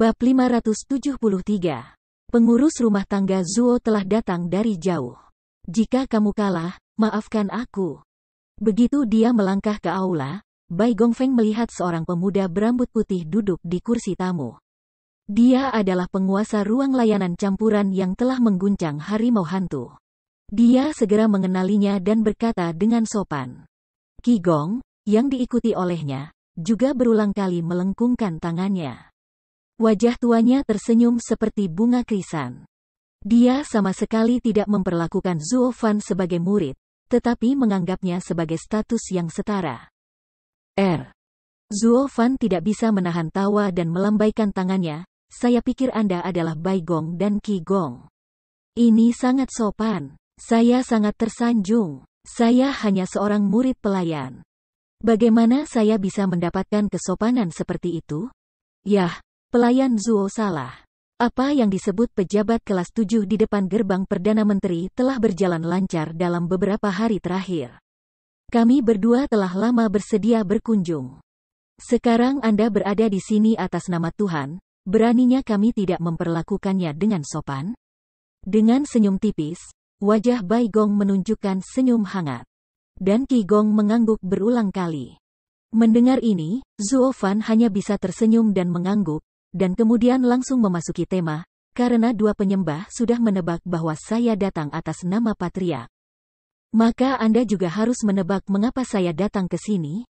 Bab 573. Pengurus rumah tangga Zuo telah datang dari jauh. Jika kamu kalah, maafkan aku. Begitu dia melangkah ke aula, Bai Gongfeng melihat seorang pemuda berambut putih duduk di kursi tamu. Dia adalah penguasa ruang layanan campuran yang telah mengguncang harimau hantu. Dia segera mengenalinya dan berkata dengan sopan. Qi Gong, yang diikuti olehnya, juga berulang kali melengkungkan tangannya. Wajah tuanya tersenyum seperti bunga krisan. Dia sama sekali tidak memperlakukan Zuo Fan sebagai murid, tetapi menganggapnya sebagai status yang setara. Zuo Fan tidak bisa menahan tawa dan melambaikan tangannya. Saya pikir Anda adalah Bai Gong dan Qi Gong. Ini sangat sopan. Saya sangat tersanjung. Saya hanya seorang murid pelayan. Bagaimana saya bisa mendapatkan kesopanan seperti itu? Yah, pelayan Zuo salah. Apa yang disebut pejabat kelas 7 di depan gerbang Perdana Menteri telah berjalan lancar dalam beberapa hari terakhir. Kami berdua telah lama bersedia berkunjung. Sekarang Anda berada di sini atas nama Tuhan, beraninya kami tidak memperlakukannya dengan sopan? Dengan senyum tipis, wajah Bai Gong menunjukkan senyum hangat. Dan Qi Gong mengangguk berulang kali. Mendengar ini, Zuo Fan hanya bisa tersenyum dan mengangguk, dan kemudian langsung memasuki tema, karena dua penyembah sudah menebak bahwa saya datang atas nama Patriark. Maka Anda juga harus menebak mengapa saya datang ke sini?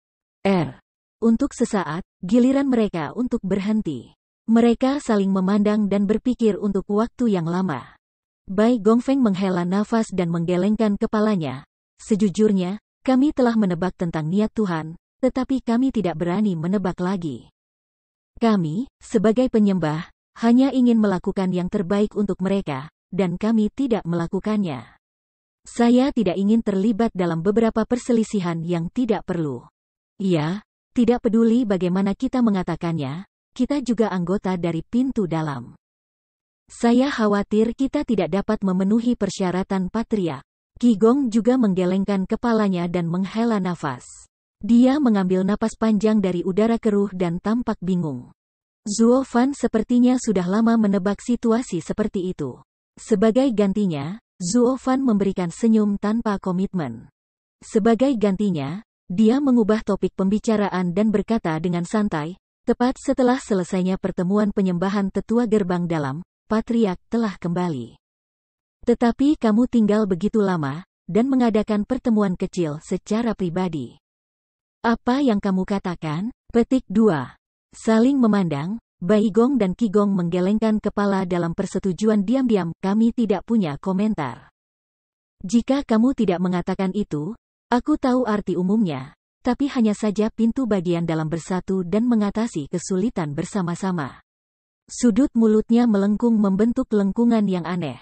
Untuk sesaat, giliran mereka untuk berhenti. Mereka saling memandang dan berpikir untuk waktu yang lama. Bai Gongfeng menghela nafas dan menggelengkan kepalanya. Sejujurnya, kami telah menebak tentang niat Tuhan, tetapi kami tidak berani menebak lagi. Kami, sebagai penyembah, hanya ingin melakukan yang terbaik untuk mereka, dan kami tidak melakukannya. Saya tidak ingin terlibat dalam beberapa perselisihan yang tidak perlu. Ya, tidak peduli bagaimana kita mengatakannya, kita juga anggota dari pintu dalam. Saya khawatir kita tidak dapat memenuhi persyaratan Patriark. Qi Gong juga menggelengkan kepalanya dan menghela nafas. Dia mengambil napas panjang dari udara keruh dan tampak bingung. Zuo Fan sepertinya sudah lama menebak situasi seperti itu. Sebagai gantinya, Zuo Fan memberikan senyum tanpa komitmen. Sebagai gantinya, dia mengubah topik pembicaraan dan berkata dengan santai, tepat setelah selesainya pertemuan penyembahan tetua gerbang dalam, Patriark telah kembali. Tetapi kamu tinggal begitu lama, dan mengadakan pertemuan kecil secara pribadi. Apa yang kamu katakan? Petik 2. Saling memandang, Bai Gong dan Qi Gong menggelengkan kepala dalam persetujuan diam-diam, kami tidak punya komentar. Jika kamu tidak mengatakan itu, aku tahu arti umumnya, tapi hanya saja pintu bagian dalam bersatu dan mengatasi kesulitan bersama-sama. Sudut mulutnya melengkung membentuk lengkungan yang aneh.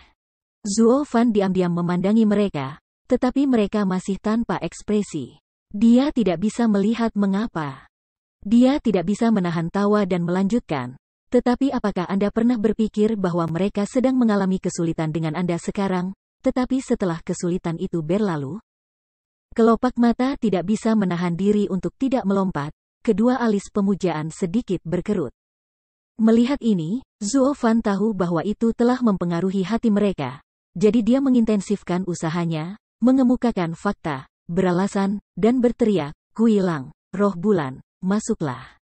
Zuo Fan diam-diam memandangi mereka, tetapi mereka masih tanpa ekspresi. Dia tidak bisa melihat mengapa. Dia tidak bisa menahan tawa dan melanjutkan. Tetapi apakah Anda pernah berpikir bahwa mereka sedang mengalami kesulitan dengan Anda sekarang, tetapi setelah kesulitan itu berlalu? Kelopak mata tidak bisa menahan diri untuk tidak melompat, kedua alis pemujaan sedikit berkerut. Melihat ini, Zuo Fan tahu bahwa itu telah mempengaruhi hati mereka, jadi dia mengintensifkan usahanya, mengemukakan fakta, beralasan, dan berteriak, Kuilang, roh bulan, masuklah.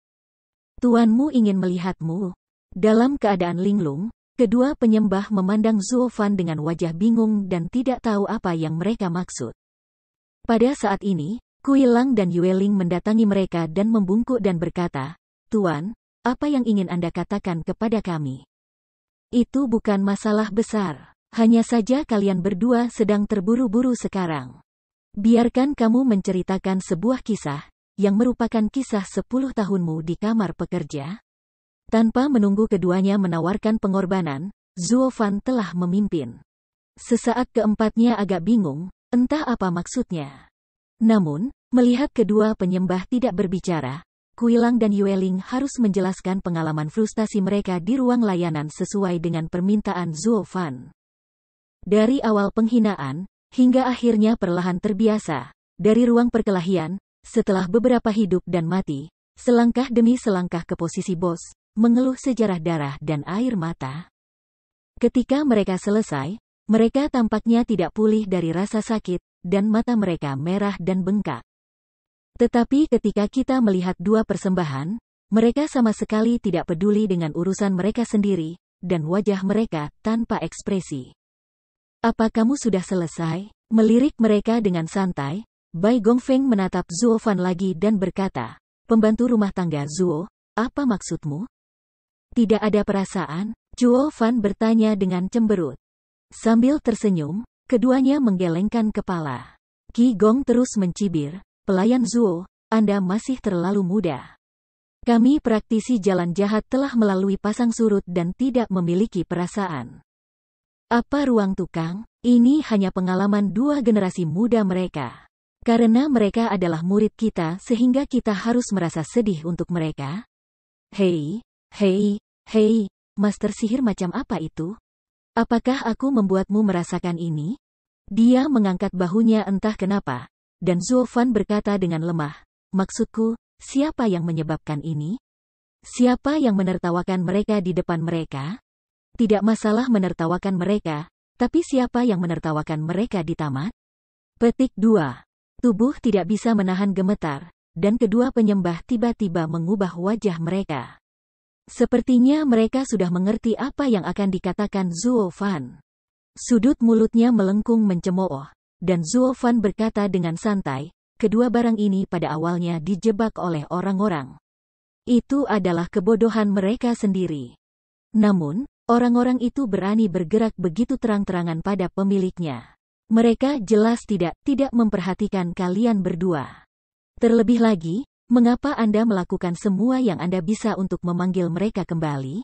Tuanmu ingin melihatmu. Dalam keadaan linglung, kedua penyembah memandang Zuo Fan dengan wajah bingung dan tidak tahu apa yang mereka maksud. Pada saat ini, Kuilang dan Yueling mendatangi mereka dan membungkuk dan berkata, Tuan, apa yang ingin Anda katakan kepada kami? Itu bukan masalah besar. Hanya saja kalian berdua sedang terburu-buru sekarang. Biarkan kamu menceritakan sebuah kisah, yang merupakan kisah 10 tahunmu di kamar pekerja. Tanpa menunggu keduanya menawarkan pengorbanan, Zuo Fan telah memimpin. Sesaat keempatnya agak bingung, entah apa maksudnya. Namun, melihat kedua penyembah tidak berbicara, Kuilang dan Yueling harus menjelaskan pengalaman frustasi mereka di ruang layanan sesuai dengan permintaan Zuo Fan. Dari awal penghinaan, hingga akhirnya perlahan terbiasa, dari ruang perkelahian, setelah beberapa hidup dan mati, selangkah demi selangkah ke posisi bos, mengeluh sejarah darah dan air mata. Ketika mereka selesai, mereka tampaknya tidak pulih dari rasa sakit, dan mata mereka merah dan bengkak. Tetapi ketika kita melihat dua persembahan, mereka sama sekali tidak peduli dengan urusan mereka sendiri, dan wajah mereka tanpa ekspresi. Apa kamu sudah selesai? Melirik mereka dengan santai, Bai Gongfeng menatap Zuo Fan lagi dan berkata, pembantu rumah tangga Zuo, apa maksudmu? Tidak ada perasaan? Zuo Fan bertanya dengan cemberut. Sambil tersenyum, keduanya menggelengkan kepala. Qi Gong terus mencibir, pelayan Zuo, Anda masih terlalu muda. Kami praktisi jalan jahat telah melalui pasang surut dan tidak memiliki perasaan. Apa ruang tukang? Ini hanya pengalaman dua generasi muda mereka. Karena mereka adalah murid kita sehingga kita harus merasa sedih untuk mereka. Hei, Master sihir macam apa itu? Apakah aku membuatmu merasakan ini? Dia mengangkat bahunya entah kenapa, dan Zuo Fan berkata dengan lemah, maksudku, siapa yang menyebabkan ini? Siapa yang menertawakan mereka di depan mereka? Tidak masalah menertawakan mereka, tapi siapa yang menertawakan mereka di tamat? Petik 2. Tubuh tidak bisa menahan gemetar, dan kedua penyembah tiba-tiba mengubah wajah mereka. Sepertinya mereka sudah mengerti apa yang akan dikatakan Zuo Fan. Sudut mulutnya melengkung mencemooh, dan Zuo Fan berkata dengan santai, kedua barang ini pada awalnya dijebak oleh orang-orang. Itu adalah kebodohan mereka sendiri. Namun, orang-orang itu berani bergerak begitu terang-terangan pada pemiliknya. Mereka jelas tidak memperhatikan kalian berdua. Terlebih lagi, mengapa Anda melakukan semua yang Anda bisa untuk memanggil mereka kembali?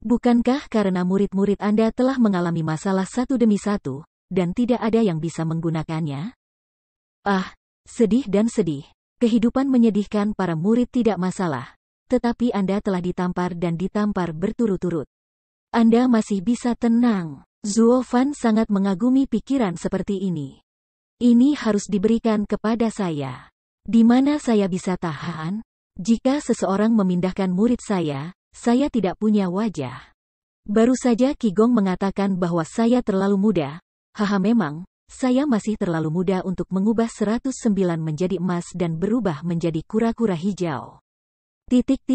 Bukankah karena murid-murid Anda telah mengalami masalah satu demi satu, dan tidak ada yang bisa menggunakannya? Ah, sedih dan sedih. Kehidupan menyedihkan para murid tidak masalah, tetapi Anda telah ditampar dan ditampar berturut-turut. Anda masih bisa tenang. Zuo Fan sangat mengagumi pikiran seperti ini. Ini harus diberikan kepada saya. Di mana saya bisa tahan? Jika seseorang memindahkan murid saya tidak punya wajah. Baru saja Qi Gong mengatakan bahwa saya terlalu muda. Haha memang, saya masih terlalu muda untuk mengubah 109 menjadi emas dan berubah menjadi kura-kura hijau. Petik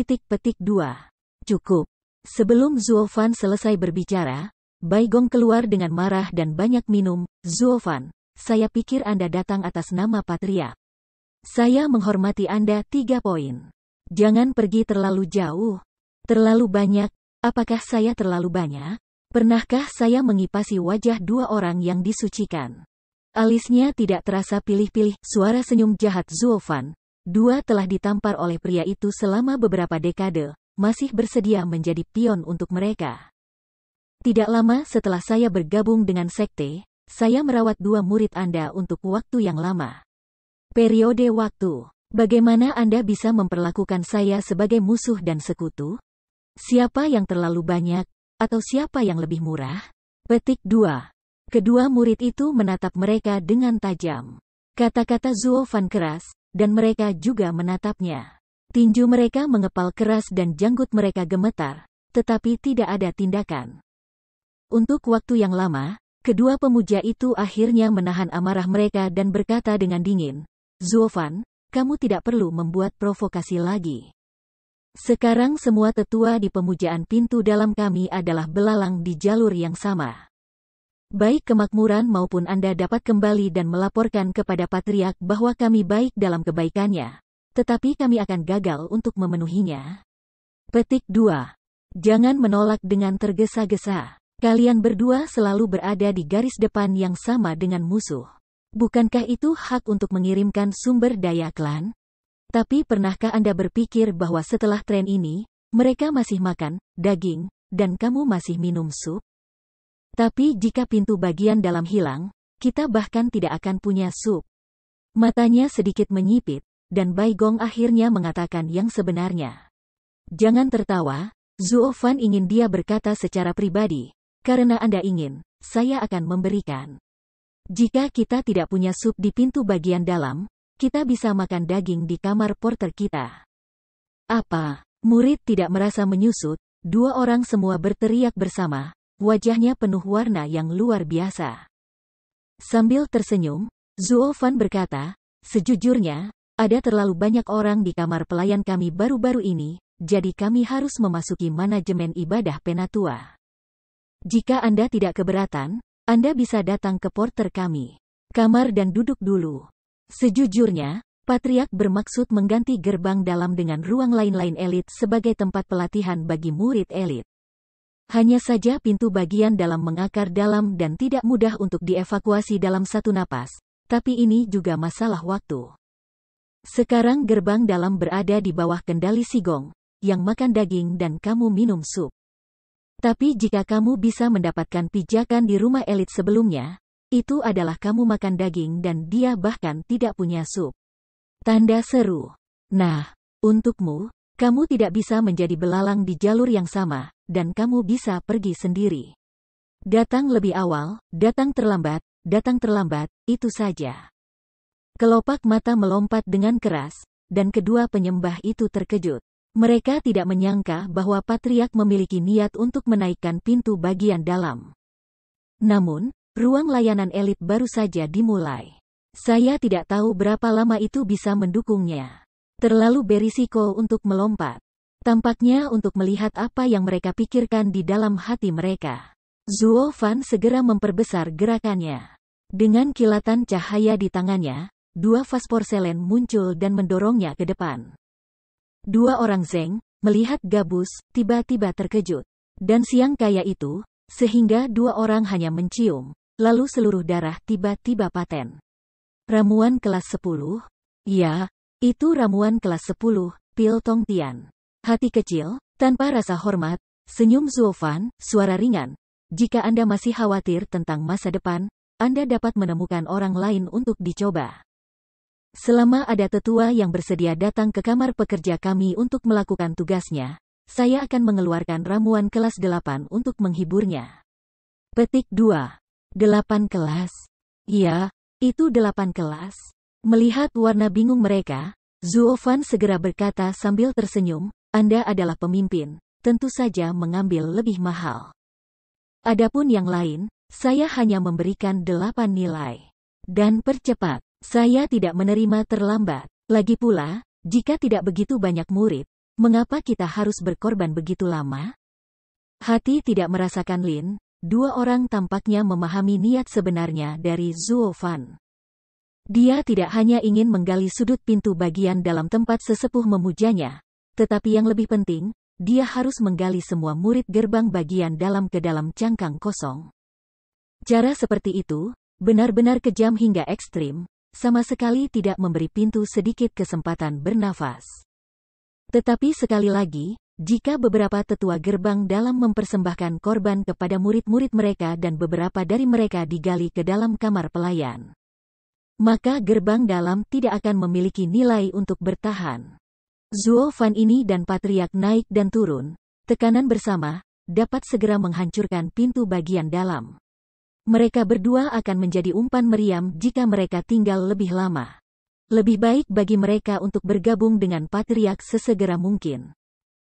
2. Cukup. Sebelum Zuo Fan selesai berbicara, Bai Gong keluar dengan marah dan banyak minum. Zuo Fan, saya pikir Anda datang atas nama Patriark. Saya menghormati Anda 3 poin. Jangan pergi terlalu jauh. Terlalu banyak. Apakah saya terlalu banyak? Pernahkah saya mengipasi wajah dua orang yang disucikan? Alisnya tidak terasa pilih-pilih. Suara senyum jahat Zuo Fan. Dua telah ditampar oleh pria itu selama beberapa dekade, masih bersedia menjadi pion untuk mereka. Tidak lama setelah saya bergabung dengan sekte, saya merawat dua murid Anda untuk waktu yang lama. Periode waktu. Bagaimana Anda bisa memperlakukan saya sebagai musuh dan sekutu? Siapa yang terlalu banyak, atau siapa yang lebih murah? Petik 2. Kedua murid itu menatap mereka dengan tajam. Kata-kata Zuo Fan keras, dan mereka juga menatapnya. Tinju mereka mengepal keras dan janggut mereka gemetar, tetapi tidak ada tindakan. Untuk waktu yang lama, kedua pemuja itu akhirnya menahan amarah mereka dan berkata dengan dingin, Zuo Fan, kamu tidak perlu membuat provokasi lagi. Sekarang semua tetua di pemujaan pintu dalam kami adalah belalang di jalur yang sama. Baik kemakmuran maupun Anda dapat kembali dan melaporkan kepada Patriark bahwa kami baik dalam kebaikannya, tetapi kami akan gagal untuk memenuhinya. Petik 2. Jangan menolak dengan tergesa-gesa. Kalian berdua selalu berada di garis depan yang sama dengan musuh. Bukankah itu hak untuk mengirimkan sumber daya klan? Tapi pernahkah Anda berpikir bahwa setelah tren ini, mereka masih makan daging, dan kamu masih minum sup? Tapi jika pintu bagian dalam hilang, kita bahkan tidak akan punya sup. Matanya sedikit menyipit, dan Bai Gong akhirnya mengatakan yang sebenarnya. Jangan tertawa, Zuo Fan ingin dia berkata secara pribadi. Karena Anda ingin, saya akan memberikan. Jika kita tidak punya sup di pintu bagian dalam, kita bisa makan daging di kamar porter kita. Apa? Murid tidak merasa menyusut, dua orang semua berteriak bersama, wajahnya penuh warna yang luar biasa. Sambil tersenyum, Zuo Fan berkata, sejujurnya, ada terlalu banyak orang di kamar pelayan kami baru-baru ini, jadi kami harus memasuki manajemen ibadah penatua. Jika Anda tidak keberatan, Anda bisa datang ke porter kami. Kamar dan duduk dulu. Sejujurnya, Patriark bermaksud mengganti gerbang dalam dengan ruang lain-lain elit sebagai tempat pelatihan bagi murid elit. Hanya saja pintu bagian dalam mengakar dalam dan tidak mudah untuk dievakuasi dalam satu napas, tapi ini juga masalah waktu. Sekarang gerbang dalam berada di bawah kendali Sigong, yang makan daging dan kamu minum sup. Tapi jika kamu bisa mendapatkan pijakan di rumah elit sebelumnya, itu adalah kamu makan daging dan dia bahkan tidak punya sup. Tanda seru. Nah, untukmu, kamu tidak bisa menjadi belalang di jalur yang sama, dan kamu bisa pergi sendiri. Datang lebih awal, datang terlambat, itu saja. Kelopak mata melompat dengan keras, dan kedua penyembah itu terkejut. Mereka tidak menyangka bahwa Patriark memiliki niat untuk menaikkan pintu bagian dalam. Namun, ruang layanan elit baru saja dimulai. Saya tidak tahu berapa lama itu bisa mendukungnya. Terlalu berisiko untuk melompat. Tampaknya untuk melihat apa yang mereka pikirkan di dalam hati mereka. Zuo Fan segera memperbesar gerakannya. Dengan kilatan cahaya di tangannya, dua vas porselen muncul dan mendorongnya ke depan. Dua orang Zeng, melihat gabus, tiba-tiba terkejut. Dan siang kaya itu, sehingga dua orang hanya mencium, lalu seluruh darah tiba-tiba paten. Ramuan kelas 10? Ya, itu ramuan kelas 10, Pil Tong Tian. Hati kecil, tanpa rasa hormat, senyum Zuo Fan, suara ringan. Jika Anda masih khawatir tentang masa depan, Anda dapat menemukan orang lain untuk dicoba. Selama ada tetua yang bersedia datang ke kamar pekerja kami untuk melakukan tugasnya, saya akan mengeluarkan ramuan kelas 8 untuk menghiburnya. Petik 2. 8 kelas. Iya. Itu 8 kelas. Melihat warna bingung mereka, Zuo Fan segera berkata sambil tersenyum, Anda adalah pemimpin, tentu saja mengambil lebih mahal. Adapun yang lain, saya hanya memberikan 8 nilai. Dan percepat, saya tidak menerima terlambat. Lagi pula, jika tidak begitu banyak murid, mengapa kita harus berkorban begitu lama? Hati tidak merasakan Lin. Dua orang tampaknya memahami niat sebenarnya dari Zuo Fan. Dia tidak hanya ingin menggali sudut pintu bagian dalam tempat sesepuh memujanya, tetapi yang lebih penting, dia harus menggali semua murid gerbang bagian dalam ke dalam cangkang kosong. Cara seperti itu, benar-benar kejam hingga ekstrim, sama sekali tidak memberi pintu sedikit kesempatan bernafas. Tetapi sekali lagi, jika beberapa tetua gerbang dalam mempersembahkan korban kepada murid-murid mereka dan beberapa dari mereka digali ke dalam kamar pelayan, maka gerbang dalam tidak akan memiliki nilai untuk bertahan. Zuo Fan ini dan Patriark naik dan turun, tekanan bersama, dapat segera menghancurkan pintu bagian dalam. Mereka berdua akan menjadi umpan meriam jika mereka tinggal lebih lama. Lebih baik bagi mereka untuk bergabung dengan Patriark sesegera mungkin.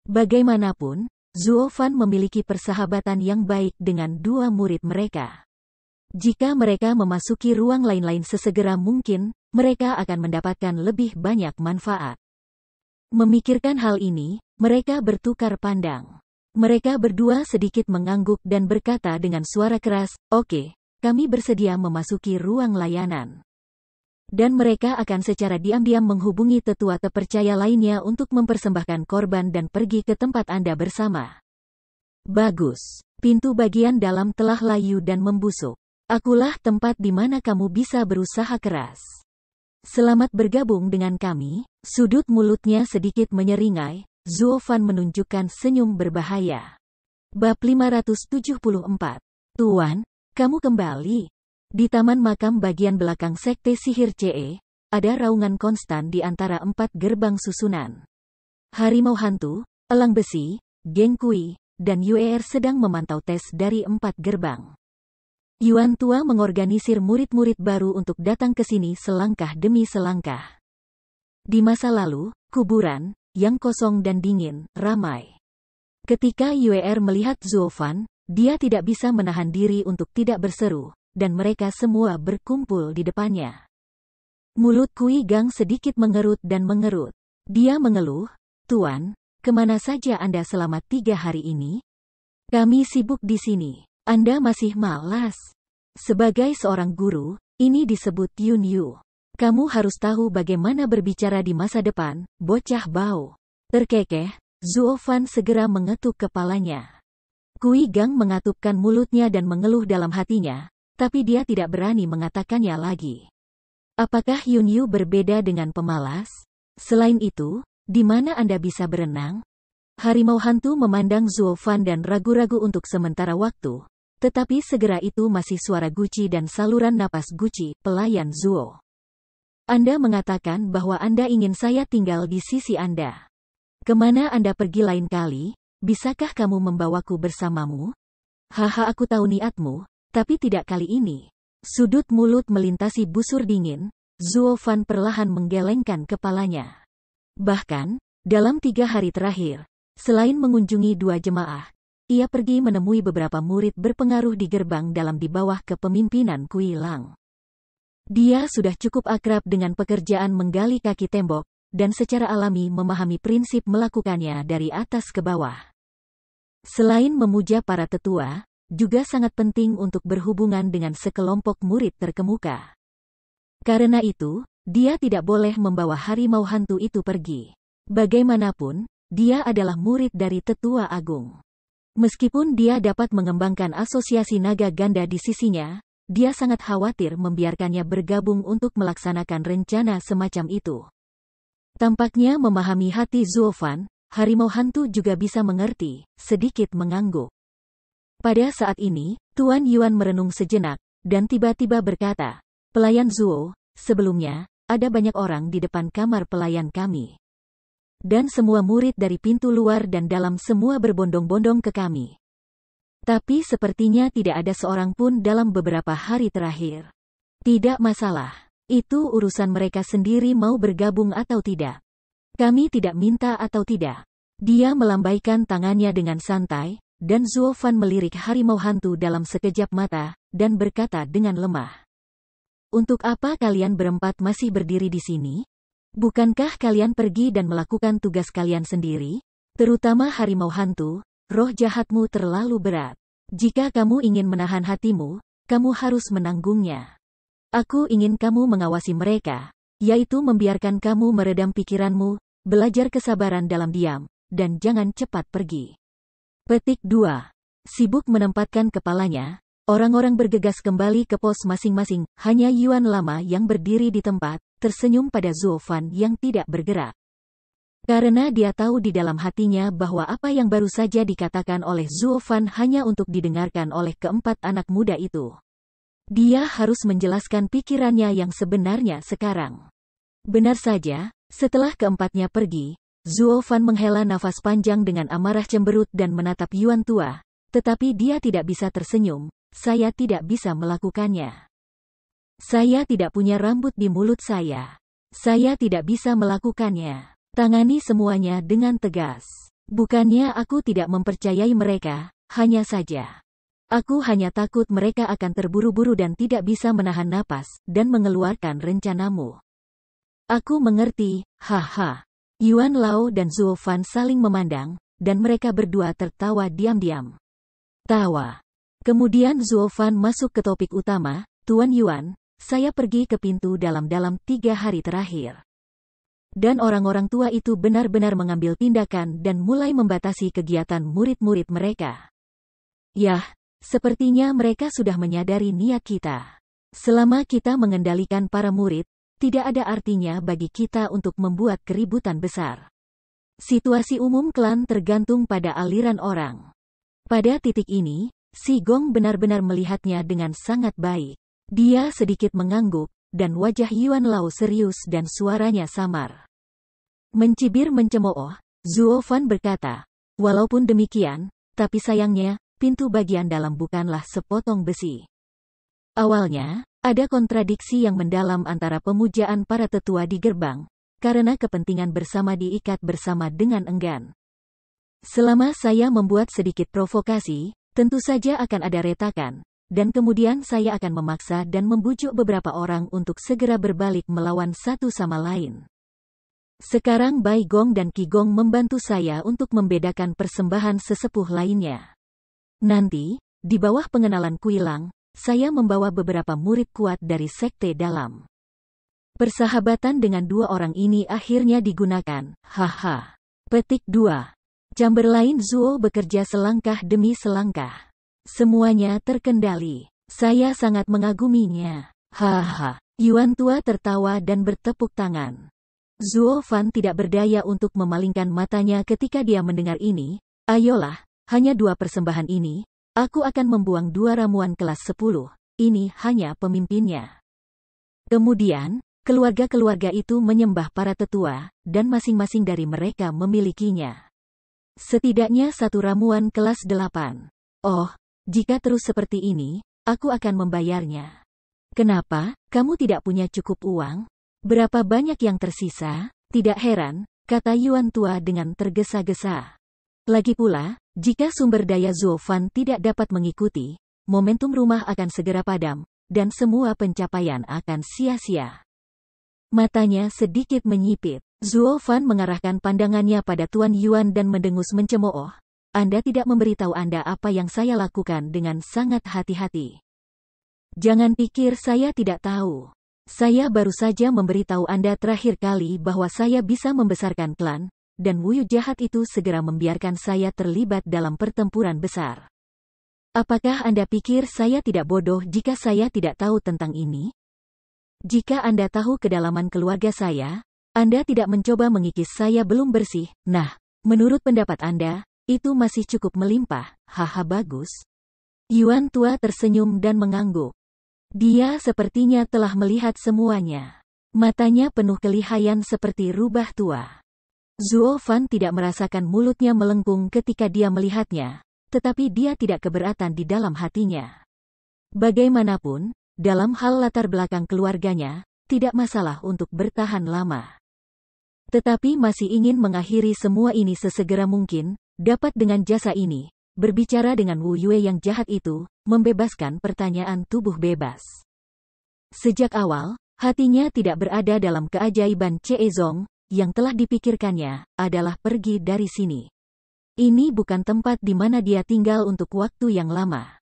Bagaimanapun, Zuo Fan memiliki persahabatan yang baik dengan dua murid mereka. Jika mereka memasuki ruang lain-lain sesegera mungkin, mereka akan mendapatkan lebih banyak manfaat. Memikirkan hal ini, mereka bertukar pandang. Mereka berdua sedikit mengangguk dan berkata dengan suara keras, "Oke, kami bersedia memasuki ruang layanan." Dan mereka akan secara diam-diam menghubungi tetua terpercaya lainnya untuk mempersembahkan korban dan pergi ke tempat Anda bersama. Bagus. Pintu bagian dalam telah layu dan membusuk. Akulah tempat di mana kamu bisa berusaha keras. Selamat bergabung dengan kami. Sudut mulutnya sedikit menyeringai. Zuo Fan menunjukkan senyum berbahaya. Bab 574. Tuan, kamu kembali. Di taman makam bagian belakang sekte sihir CE, ada raungan konstan di antara 4 gerbang susunan. Harimau hantu, elang besi, Geng Kui, dan UER sedang memantau tes dari 4 gerbang. Yuan Tua mengorganisir murid-murid baru untuk datang ke sini selangkah demi selangkah. Di masa lalu, kuburan, yang kosong dan dingin, ramai. Ketika Yuer melihat Zuo Fan, dia tidak bisa menahan diri untuk tidak berseru, dan mereka semua berkumpul di depannya. Mulut Kui Gang sedikit mengerut dan mengerut. Dia mengeluh, "Tuan, kemana saja Anda selama 3 hari ini? Kami sibuk di sini. Anda masih malas." Sebagai seorang guru, ini disebut Yun Yu. Kamu harus tahu bagaimana berbicara di masa depan, bocah bau. Terkekeh, Zuo Fan segera mengetuk kepalanya. Kui Gang mengatupkan mulutnya dan mengeluh dalam hatinya, tapi dia tidak berani mengatakannya lagi. Apakah Yun Yu berbeda dengan pemalas? Selain itu, di mana Anda bisa berenang? Harimau hantu memandang Zuo Fan dan ragu-ragu untuk sementara waktu, tetapi segera itu masih suara Guci dan saluran napas Guci, pelayan Zuo. Anda mengatakan bahwa Anda ingin saya tinggal di sisi Anda. Kemana Anda pergi lain kali? Bisakah kamu membawaku bersamamu? Haha, aku tahu niatmu, tapi tidak kali ini. Sudut mulut melintasi busur dingin, Zuo Fan perlahan menggelengkan kepalanya. Bahkan, dalam 3 hari terakhir, selain mengunjungi 2 jemaah, ia pergi menemui beberapa murid berpengaruh di gerbang dalam di bawah kepemimpinan Kui Lang. Dia sudah cukup akrab dengan pekerjaan menggali kaki tembok, dan secara alami memahami prinsip melakukannya dari atas ke bawah. Selain memuja para tetua, juga sangat penting untuk berhubungan dengan sekelompok murid terkemuka. Karena itu, dia tidak boleh membawa harimau hantu itu pergi. Bagaimanapun, dia adalah murid dari tetua agung. Meskipun dia dapat mengembangkan asosiasi naga ganda di sisinya, dia sangat khawatir membiarkannya bergabung untuk melaksanakan rencana semacam itu. Tampaknya memahami hati Zuo Fan, harimau hantu juga bisa mengerti, sedikit mengangguk. Pada saat ini, Tuan Yuan merenung sejenak, dan tiba-tiba berkata, "Pelayan Zuo, sebelumnya, ada banyak orang di depan kamar pelayan kami. Dan semua murid dari pintu luar dan dalam semua berbondong-bondong ke kami. Tapi sepertinya tidak ada seorang pun dalam beberapa hari terakhir. Tidak masalah. Itu urusan mereka sendiri mau bergabung atau tidak. Kami tidak minta atau tidak." Dia melambaikan tangannya dengan santai, dan Zuo Fan melirik harimau hantu dalam sekejap mata, dan berkata dengan lemah, "Untuk apa kalian berempat masih berdiri di sini? Bukankah kalian pergi dan melakukan tugas kalian sendiri? Terutama harimau hantu, roh jahatmu terlalu berat. Jika kamu ingin menahan hatimu, kamu harus menanggungnya. Aku ingin kamu mengawasi mereka, yaitu membiarkan kamu meredam pikiranmu, belajar kesabaran dalam diam, dan jangan cepat pergi." Petik 2. Sibuk menempatkan kepalanya, orang-orang bergegas kembali ke pos masing-masing, hanya Yuan lama yang berdiri di tempat, tersenyum pada Zuo Fan yang tidak bergerak. Karena dia tahu di dalam hatinya bahwa apa yang baru saja dikatakan oleh Zuo Fan hanya untuk didengarkan oleh keempat anak muda itu. Dia harus menjelaskan pikirannya yang sebenarnya sekarang. Benar saja, setelah keempatnya pergi, Zuo Fan menghela nafas panjang dengan amarah cemberut dan menatap Yuan tua, tetapi dia tidak bisa tersenyum. "Saya tidak bisa melakukannya. Saya tidak punya rambut di mulut saya. Saya tidak bisa melakukannya." Tangani semuanya dengan tegas. "Bukannya aku tidak mempercayai mereka, hanya saja. Aku hanya takut mereka akan terburu-buru dan tidak bisa menahan napas, dan mengeluarkan rencanamu." "Aku mengerti, haha." Yuan Lao dan Zuo Fan saling memandang, dan mereka berdua tertawa diam-diam. Tawa. Kemudian Zuo Fan masuk ke topik utama, "Tuan Yuan, saya pergi ke pintu dalam 3 hari terakhir. Dan orang-orang tua itu benar-benar mengambil tindakan dan mulai membatasi kegiatan murid-murid mereka. Yah, sepertinya mereka sudah menyadari niat kita. Selama kita mengendalikan para murid, tidak ada artinya bagi kita untuk membuat keributan besar. Situasi umum klan tergantung pada aliran orang." Pada titik ini, Si Gong benar-benar melihatnya dengan sangat baik. Dia sedikit mengangguk, dan wajah Yuan Lao serius dan suaranya samar. Mencibir mencemooh, Zuo Fan berkata, "Walaupun demikian, tapi sayangnya, pintu bagian dalam bukanlah sepotong besi." Awalnya, ada kontradiksi yang mendalam antara pemujaan para tetua di gerbang, karena kepentingan bersama diikat bersama dengan enggan. Selama saya membuat sedikit provokasi, tentu saja akan ada retakan, dan kemudian saya akan memaksa dan membujuk beberapa orang untuk segera berbalik melawan satu sama lain. Sekarang Bai Gong dan Qi Gong membantu saya untuk membedakan persembahan sesepuh lainnya. Nanti, di bawah pengenalan Kuilang, saya membawa beberapa murid kuat dari sekte dalam. Persahabatan dengan dua orang ini akhirnya digunakan, haha. Petik 2. Chamberlain Zuo bekerja selangkah demi selangkah. Semuanya terkendali. Saya sangat mengaguminya. Haha. Yuan tua tertawa dan bertepuk tangan. Zuo Fan tidak berdaya untuk memalingkan matanya ketika dia mendengar ini. Ayolah, hanya 2 persembahan ini, aku akan membuang 2 ramuan kelas 10. Ini hanya pemimpinnya. Kemudian, keluarga-keluarga itu menyembah para tetua, dan masing-masing dari mereka memilikinya. Setidaknya 1 ramuan kelas 8. Oh, jika terus seperti ini, aku akan membayarnya. Kenapa, kamu tidak punya cukup uang? Berapa banyak yang tersisa? Tidak heran, kata Yuan tua dengan tergesa-gesa. Lagi pula, jika sumber daya Zuo Fan tidak dapat mengikuti, momentum rumah akan segera padam, dan semua pencapaian akan sia-sia. Matanya sedikit menyipit. Zuo Fan mengarahkan pandangannya pada Tuan Yuan dan mendengus mencemooh. Anda tidak memberitahu Anda apa yang saya lakukan dengan sangat hati-hati. Jangan pikir saya tidak tahu. Saya baru saja memberitahu Anda terakhir kali bahwa saya bisa membesarkan klan, dan Wuyu jahat itu segera membiarkan saya terlibat dalam pertempuran besar. Apakah Anda pikir saya tidak bodoh jika saya tidak tahu tentang ini? Jika Anda tahu kedalaman keluarga saya, Anda tidak mencoba mengikis saya belum bersih. Nah, menurut pendapat Anda, itu masih cukup melimpah. Haha, bagus. Yuan tua tersenyum dan mengangguk. Dia sepertinya telah melihat semuanya. Matanya penuh kelihayan seperti rubah tua. Zuo Fan tidak merasakan mulutnya melengkung ketika dia melihatnya, tetapi dia tidak keberatan di dalam hatinya. Bagaimanapun, dalam hal latar belakang keluarganya, tidak masalah untuk bertahan lama. Tetapi masih ingin mengakhiri semua ini sesegera mungkin, dapat dengan jasa ini, berbicara dengan Wu Yue yang jahat itu, membebaskan pertanyaan tubuh bebas. Sejak awal, hatinya tidak berada dalam keajaiban Ceezong, yang telah dipikirkannya, adalah pergi dari sini. Ini bukan tempat di mana dia tinggal untuk waktu yang lama.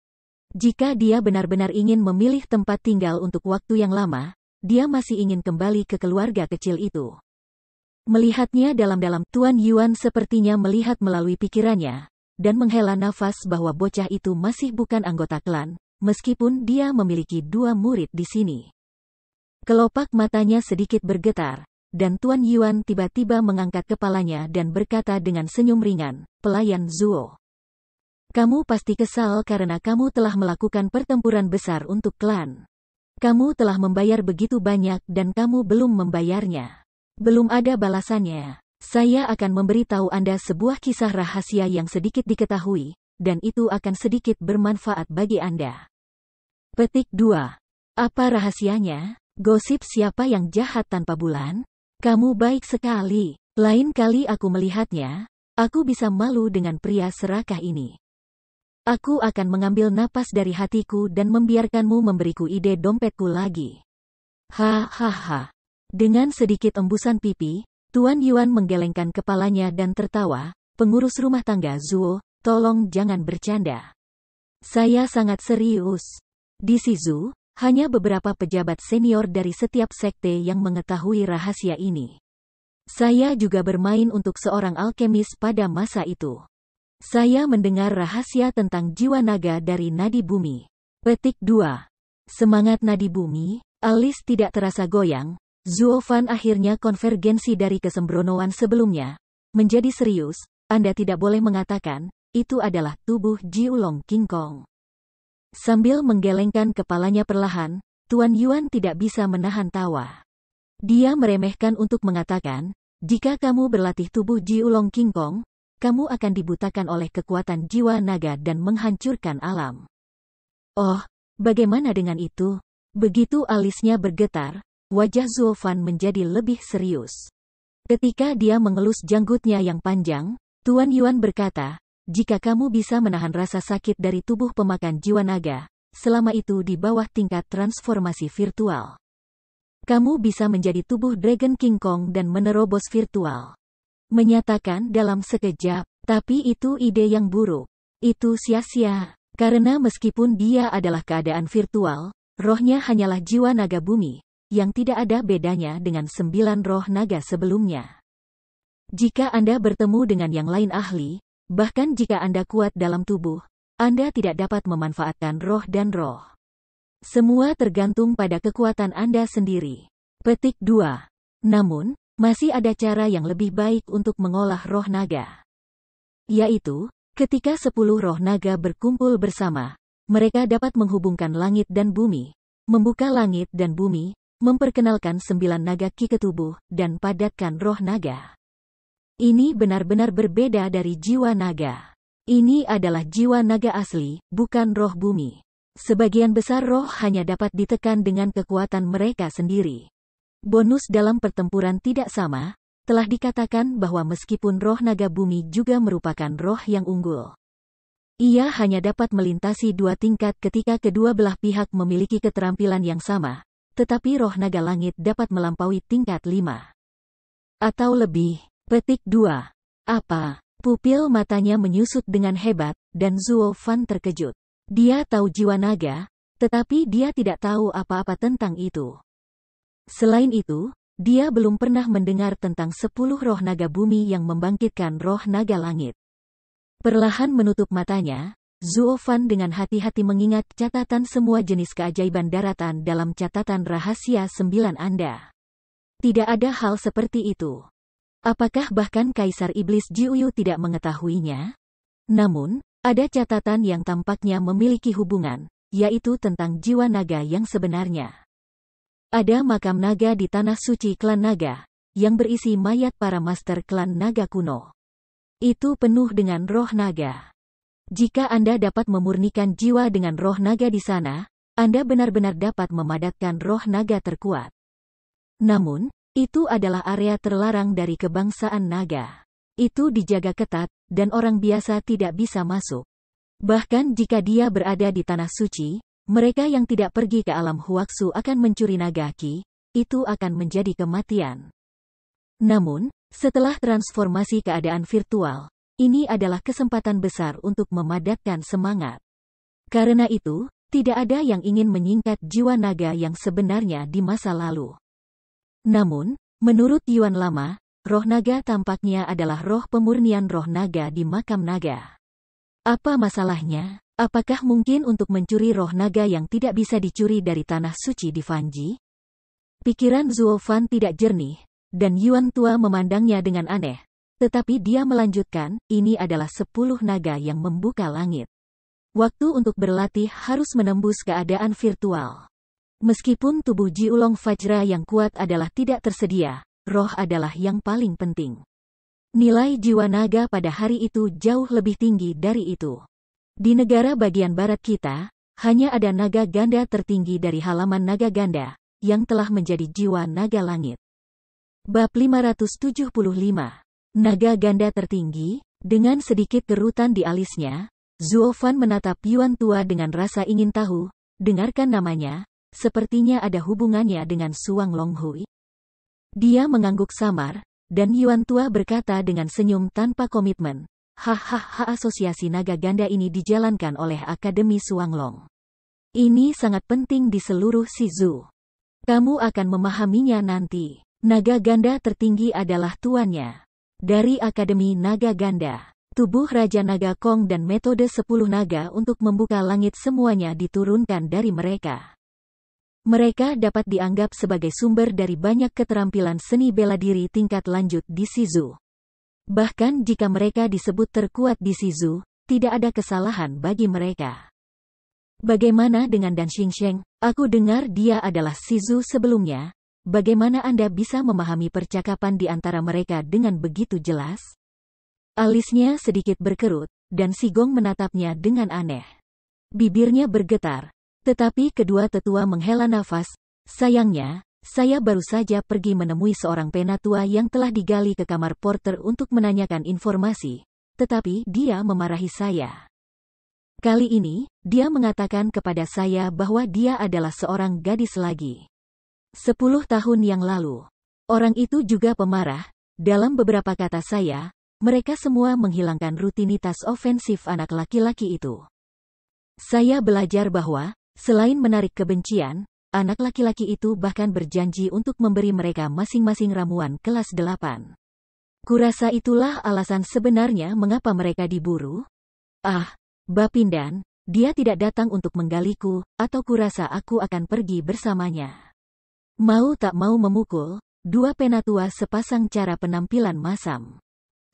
Jika dia benar-benar ingin memilih tempat tinggal untuk waktu yang lama, dia masih ingin kembali ke keluarga kecil itu. Melihatnya dalam-dalam, Tuan Yuan sepertinya melihat melalui pikirannya, dan menghela nafas bahwa bocah itu masih bukan anggota klan, meskipun dia memiliki 2 murid di sini. Kelopak matanya sedikit bergetar, dan Tuan Yuan tiba-tiba mengangkat kepalanya dan berkata dengan senyum ringan, "Pelayan Zuo. Kamu pasti kesal karena kamu telah melakukan pertempuran besar untuk klan. Kamu telah membayar begitu banyak dan kamu belum membayarnya. Belum ada balasannya. Saya akan memberitahu Anda sebuah kisah rahasia yang sedikit diketahui, dan itu akan sedikit bermanfaat bagi Anda." Petik 2. Apa rahasianya? Gosip siapa yang jahat tanpa bulan? Kamu baik sekali. Lain kali aku melihatnya, aku bisa malu dengan pria serakah ini. Aku akan mengambil napas dari hatiku dan membiarkanmu memberiku ide dompetku lagi. Hahaha. Dengan sedikit embusan pipi, Tuan Yuan menggelengkan kepalanya dan tertawa. "Pengurus rumah tangga Zuo, tolong jangan bercanda. Saya sangat serius. Di Shizu, hanya beberapa pejabat senior dari setiap sekte yang mengetahui rahasia ini. Saya juga bermain untuk seorang alkemis pada masa itu. Saya mendengar rahasia tentang jiwa naga dari nadi bumi." Petik 2. Semangat nadi bumi, alis tidak terasa goyang. Zuo Fan akhirnya konvergensi dari kesembronoan sebelumnya. Menjadi serius, Anda tidak boleh mengatakan, itu adalah tubuh Jiulong King Kong. Sambil menggelengkan kepalanya perlahan, Tuan Yuan tidak bisa menahan tawa. Dia meremehkan untuk mengatakan, jika kamu berlatih tubuh Jiulong King Kong, kamu akan dibutakan oleh kekuatan jiwa naga dan menghancurkan alam. Oh, bagaimana dengan itu? Begitu alisnya bergetar, wajah Zuo Fan menjadi lebih serius. Ketika dia mengelus janggutnya yang panjang, Tuan Yuan berkata, jika kamu bisa menahan rasa sakit dari tubuh pemakan jiwa naga, selama itu di bawah tingkat transformasi virtual, kamu bisa menjadi tubuh Dragon King Kong dan menerobos virtual. Menyatakan dalam sekejap, tapi itu ide yang buruk. Itu sia-sia, karena meskipun dia adalah keadaan virtual, rohnya hanyalah jiwa naga bumi, yang tidak ada bedanya dengan 9 roh naga sebelumnya. Jika Anda bertemu dengan yang lain ahli, bahkan jika Anda kuat dalam tubuh, Anda tidak dapat memanfaatkan roh dan roh. Semua tergantung pada kekuatan Anda sendiri. Petik 2. Namun, masih ada cara yang lebih baik untuk mengolah roh naga. Yaitu, ketika 10 roh naga berkumpul bersama, mereka dapat menghubungkan langit dan bumi, membuka langit dan bumi, memperkenalkan 9 naga ki ke tubuh, dan padatkan roh naga. Ini benar-benar berbeda dari jiwa naga. Ini adalah jiwa naga asli, bukan roh bumi. Sebagian besar roh hanya dapat ditekan dengan kekuatan mereka sendiri. Bonus dalam pertempuran tidak sama, telah dikatakan bahwa meskipun roh naga bumi juga merupakan roh yang unggul, ia hanya dapat melintasi 2 tingkat ketika kedua belah pihak memiliki keterampilan yang sama, tetapi roh naga langit dapat melampaui tingkat 5 atau lebih. Petik 2. Apa? Pupil matanya menyusut dengan hebat, dan Zuo Fan terkejut. Dia tahu jiwa naga, tetapi dia tidak tahu apa-apa tentang itu. Selain itu, dia belum pernah mendengar tentang 10 roh naga bumi yang membangkitkan roh naga langit. Perlahan menutup matanya, Zuo Fan dengan hati-hati mengingat catatan semua jenis keajaiban daratan dalam catatan rahasia 9 Anda. Tidak ada hal seperti itu. Apakah bahkan Kaisar Iblis Jiuyu tidak mengetahuinya? Namun, ada catatan yang tampaknya memiliki hubungan, yaitu tentang jiwa naga yang sebenarnya. Ada makam naga di tanah suci klan naga, yang berisi mayat para master klan naga kuno. Itu penuh dengan roh naga. Jika Anda dapat memurnikan jiwa dengan roh naga di sana, Anda benar-benar dapat memadatkan roh naga terkuat. Namun, itu adalah area terlarang dari kebangsaan naga. Itu dijaga ketat, dan orang biasa tidak bisa masuk. Bahkan jika dia berada di tanah suci, mereka yang tidak pergi ke alam Huaxu akan mencuri naga ki, itu akan menjadi kematian. Namun, setelah transformasi keadaan virtual, ini adalah kesempatan besar untuk memadatkan semangat. Karena itu, tidak ada yang ingin menyingkat jiwa naga yang sebenarnya di masa lalu. Namun, menurut Yuan Lama, roh naga tampaknya adalah roh pemurnian roh naga di makam naga. Apa masalahnya? Apakah mungkin untuk mencuri roh naga yang tidak bisa dicuri dari tanah suci di Fanji? Pikiran Zuo Fan tidak jernih, dan Yuan tua memandangnya dengan aneh. Tetapi dia melanjutkan, ini adalah 10 naga yang membuka langit. Waktu untuk berlatih harus menembus keadaan virtual. Meskipun tubuh Jiulong Fajra yang kuat adalah tidak tersedia, roh adalah yang paling penting. Nilai jiwa naga pada hari itu jauh lebih tinggi dari itu. Di negara bagian barat kita, hanya ada naga ganda tertinggi dari halaman naga ganda, yang telah menjadi jiwa naga langit. Bab 575. Naga ganda tertinggi, dengan sedikit kerutan di alisnya, Zuo Fan menatap Yuan tua dengan rasa ingin tahu, dengarkan namanya, sepertinya ada hubungannya dengan Suang Longhui. Dia mengangguk samar, dan Yuan tua berkata dengan senyum tanpa komitmen, hahaha, asosiasi naga ganda ini dijalankan oleh Akademi Suanglong. Ini sangat penting di seluruh Shizu. Kamu akan memahaminya nanti. Naga ganda tertinggi adalah tuannya. Dari Akademi Naga Ganda, tubuh Raja Naga Kong dan metode 10 naga untuk membuka langit semuanya diturunkan dari mereka. Mereka dapat dianggap sebagai sumber dari banyak keterampilan seni bela diri tingkat lanjut di Shizu. Bahkan jika mereka disebut terkuat di Shizu, tidak ada kesalahan bagi mereka. Bagaimana dengan Dan Xingsheng? Aku dengar dia adalah Shizu sebelumnya. Bagaimana Anda bisa memahami percakapan di antara mereka dengan begitu jelas? Alisnya sedikit berkerut, dan Si Gong menatapnya dengan aneh. Bibirnya bergetar. Tetapi kedua tetua menghela nafas. Sayangnya, saya baru saja pergi menemui seorang penatua yang telah digali ke kamar porter untuk menanyakan informasi, tetapi dia memarahi saya. Kali ini, dia mengatakan kepada saya bahwa dia adalah seorang gadis lagi. 10 tahun yang lalu. Orang itu juga pemarah. Dalam beberapa kata saya, mereka semua menghilangkan rutinitas ofensif anak laki-laki itu. Saya belajar bahwa, selain menarik kebencian, anak laki-laki itu bahkan berjanji untuk memberi mereka masing-masing ramuan kelas 8. Kurasa itulah alasan sebenarnya mengapa mereka diburu. Bapindan, dia tidak datang untuk menggaliku, atau kurasa aku akan pergi bersamanya. Mau tak mau memukul, dua penatua sepasang cara penampilan masam.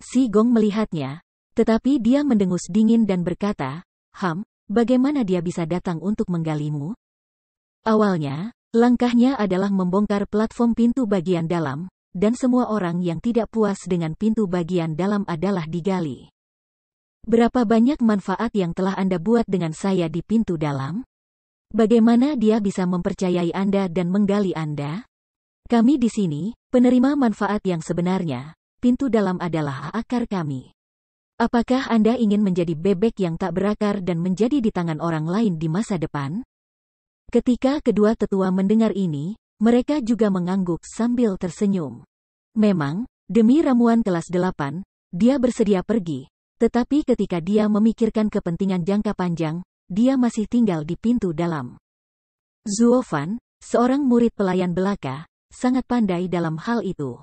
Si Gong melihatnya, tetapi dia mendengus dingin dan berkata, bagaimana dia bisa datang untuk menggalimu? Awalnya, langkahnya adalah membongkar platform pintu bagian dalam, dan semua orang yang tidak puas dengan pintu bagian dalam adalah digali. Berapa banyak manfaat yang telah Anda buat dengan saya di pintu dalam? Bagaimana dia bisa mempercayai Anda dan menggali Anda? Kami di sini, penerima manfaat yang sebenarnya, pintu dalam adalah akar kami. Apakah Anda ingin menjadi bebek yang tak berakar dan menjadi di tangan orang lain di masa depan? Ketika kedua tetua mendengar ini, mereka juga mengangguk sambil tersenyum. Memang, demi ramuan kelas 8, dia bersedia pergi, tetapi ketika dia memikirkan kepentingan jangka panjang, dia masih tinggal di pintu dalam. Zuofan, seorang murid pelayan belaka, sangat pandai dalam hal itu.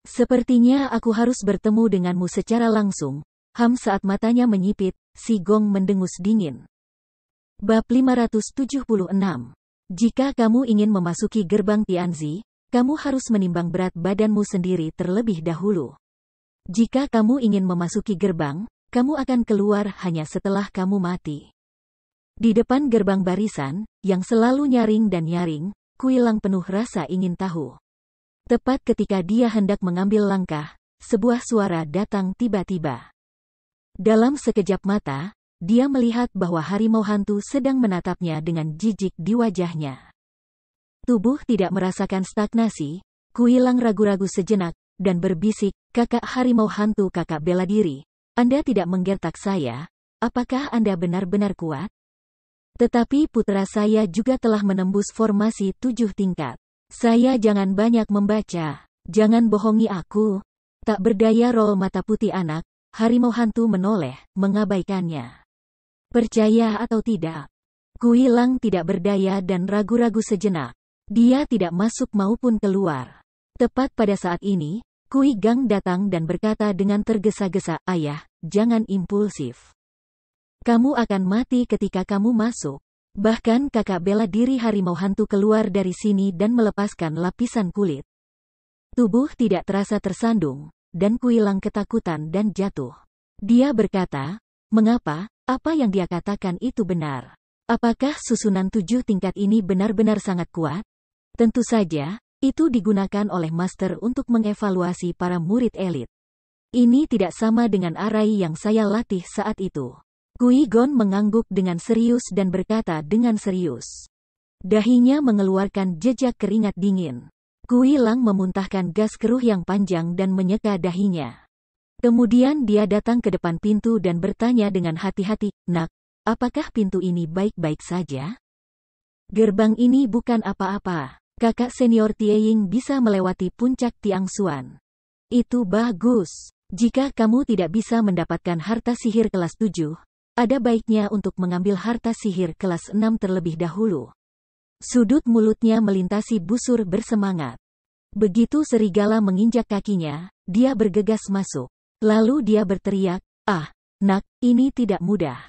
Sepertinya aku harus bertemu denganmu secara langsung, saat matanya menyipit, si Gong mendengus dingin. Bab 576. Jika kamu ingin memasuki gerbang Tianzi, kamu harus menimbang berat badanmu sendiri terlebih dahulu. Jika kamu ingin memasuki gerbang, kamu akan keluar hanya setelah kamu mati. Di depan gerbang barisan, yang selalu nyaring dan nyaring, Kuilang penuh rasa ingin tahu. Tepat ketika dia hendak mengambil langkah, sebuah suara datang tiba-tiba. Dalam sekejap mata, dia melihat bahwa harimau hantu sedang menatapnya dengan jijik di wajahnya. Tubuh tidak merasakan stagnasi, Kuilang ragu-ragu sejenak, dan berbisik, "Kakak harimau hantu, kakak bela diri. Anda tidak menggertak saya, apakah Anda benar-benar kuat?" Tetapi putra saya juga telah menembus formasi 7 tingkat. Saya jangan banyak membaca, jangan bohongi aku. Tak berdaya roll mata putih anak, harimau hantu menoleh, mengabaikannya. Percaya atau tidak? Kuilang tidak berdaya dan ragu-ragu sejenak. Dia tidak masuk maupun keluar. Tepat pada saat ini, Kui Gang datang dan berkata dengan tergesa-gesa, "Ayah, jangan impulsif. Kamu akan mati ketika kamu masuk." Bahkan kakak bela diri harimau hantu keluar dari sini dan melepaskan lapisan kulit. Tubuh tidak terasa tersandung, dan Kuilang ketakutan dan jatuh. Dia berkata, "Mengapa? Apa yang dia katakan itu benar? Apakah susunan 7 tingkat ini benar-benar sangat kuat?" Tentu saja, itu digunakan oleh master untuk mengevaluasi para murid elit. Ini tidak sama dengan arai yang saya latih saat itu. Kui Gon mengangguk dengan serius dan berkata dengan serius. Dahinya mengeluarkan jejak keringat dingin. Kui Lang memuntahkan gas keruh yang panjang dan menyeka dahinya. Kemudian dia datang ke depan pintu dan bertanya dengan hati-hati, "Nak, apakah pintu ini baik-baik saja?" "Gerbang ini bukan apa-apa. Kakak senior Tieying bisa melewati puncak Tiangsuan." "Itu bagus. Jika kamu tidak bisa mendapatkan harta sihir kelas 7, ada baiknya untuk mengambil harta sihir kelas 6 terlebih dahulu." Sudut mulutnya melintasi busur bersemangat. Begitu serigala menginjak kakinya, dia bergegas masuk. Lalu dia berteriak, "Nak, ini tidak mudah."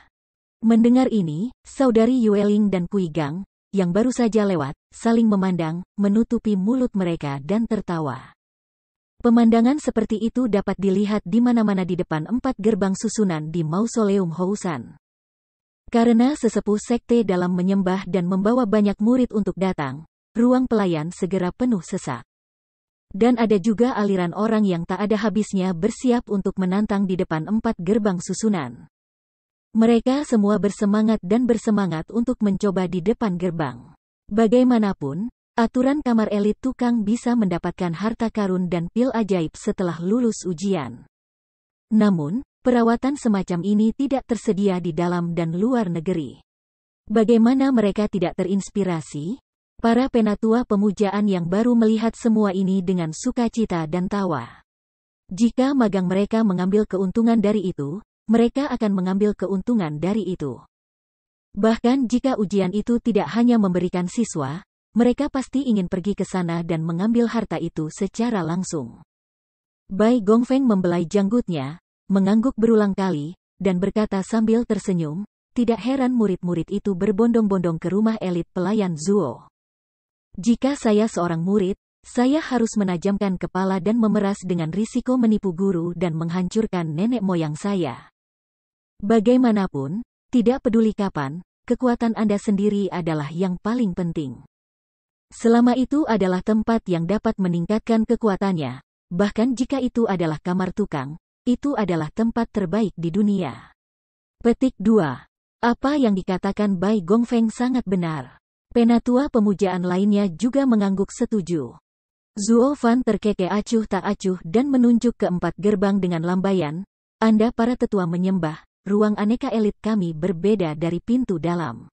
Mendengar ini, saudari Yueling dan Kui Gang, yang baru saja lewat, saling memandang, menutupi mulut mereka dan tertawa. Pemandangan seperti itu dapat dilihat di mana-mana di depan 4 gerbang susunan di Mausoleum Housan. Karena sesepuh sekte dalam menyembah dan membawa banyak murid untuk datang, ruang pelayan segera penuh sesak. Dan ada juga aliran orang yang tak ada habisnya bersiap untuk menantang di depan 4 gerbang susunan. Mereka semua bersemangat dan bersemangat untuk mencoba di depan gerbang. Bagaimanapun, Aturan kamar elit tukang bisa mendapatkan harta karun dan pil ajaib setelah lulus ujian. Namun, perawatan semacam ini tidak tersedia di dalam dan luar negeri. Bagaimana mereka tidak terinspirasi? Para penatua pemujaan yang baru melihat semua ini dengan sukacita dan tawa. Jika magang mereka mengambil keuntungan dari itu, mereka akan mengambil keuntungan dari itu. Bahkan jika ujian itu tidak hanya memberikan siswa, mereka pasti ingin pergi ke sana dan mengambil harta itu secara langsung. Bai Gongfeng membelai janggutnya, mengangguk berulang kali, dan berkata sambil tersenyum, tidak heran murid-murid itu berbondong-bondong ke rumah elit pelayan Zuo. Jika saya seorang murid, saya harus menajamkan kepala dan memeras dengan risiko menipu guru dan menghancurkan nenek moyang saya. Bagaimanapun, tidak peduli kapan, kekuatan Anda sendiri adalah yang paling penting. Selama itu adalah tempat yang dapat meningkatkan kekuatannya, bahkan jika itu adalah kamar tukang, itu adalah tempat terbaik di dunia. Petik 2. Apa yang dikatakan Bai Gongfeng sangat benar. Penatua pemujaan lainnya juga mengangguk setuju. Zuo Fan terkekeh acuh tak acuh dan menunjuk ke 4 gerbang dengan lambaian, Anda para tetua menyembah, ruang aneka elit kami berbeda dari pintu dalam.